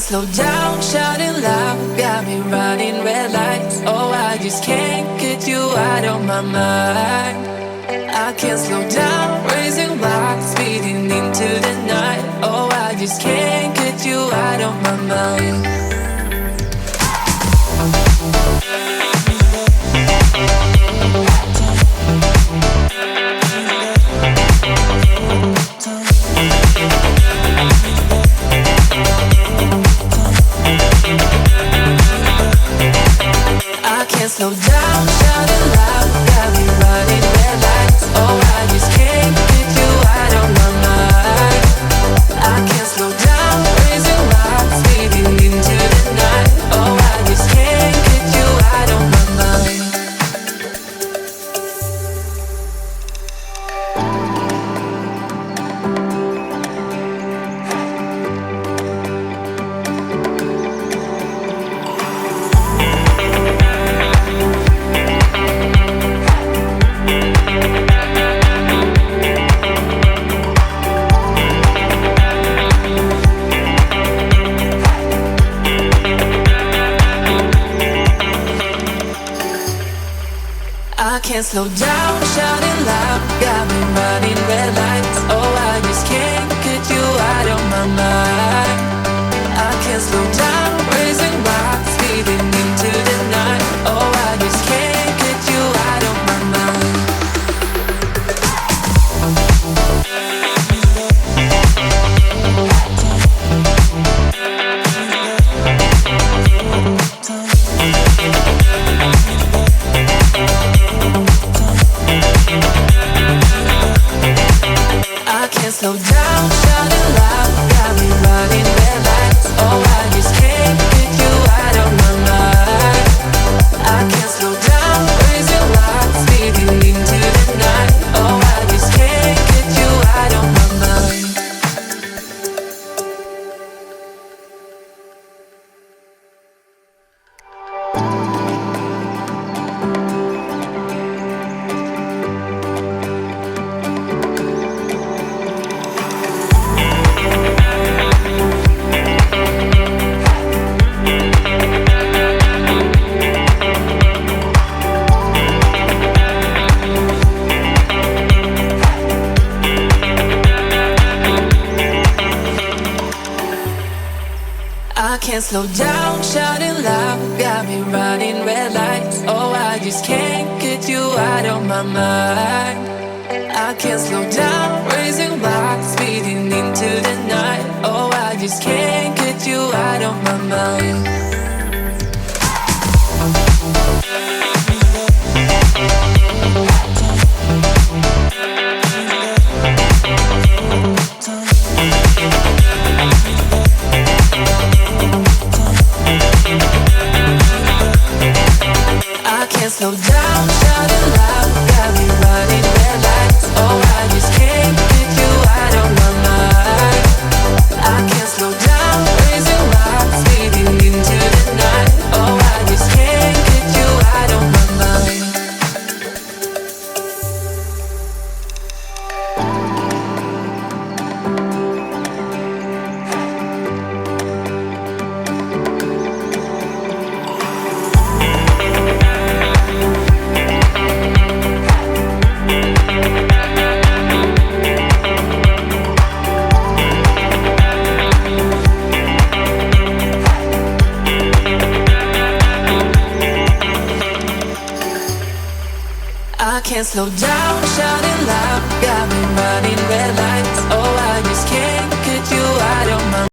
slow down, shouting loud, got me running red lights. Oh, I just can't get you out of my mind. I can't slow down, raising my speeding into the night. Oh, I just can't get you out of my mind. I can't slow down, shouting loud, got me running red lights. Oh, I just can't get you out of my mind. I can't slow down, raising my speeding into the night. Oh, I just can't get you out of my mind. I can't slow down, shouting loud, got me running red lights. Oh, I just can't get you out of my mind. I can't slow down, raising my speeding into the night. Oh, I just can't get you out of my mind. I can't slow down, shouting loud, got me running red lights. Oh, I just can't get you out of my mind. I can't slow down, raising lights, speeding into the night. Oh, I just can't get you out of my mind. I can't slow down, shouting loud, got me running red lights. Oh, I just can't get you out of my mind. I can't slow down, raising my speeding into the night. Oh, I just can't get you out of my mind. I can't slow down, shouting loud, got me running red lights. Oh, I just can't get you out of my mind. I can't slow down, raising my speeding into the night. Oh, I just can't get you out of my mind. I can't slow down, shouting loud, got me running red lights. Oh, I just can't get you out of my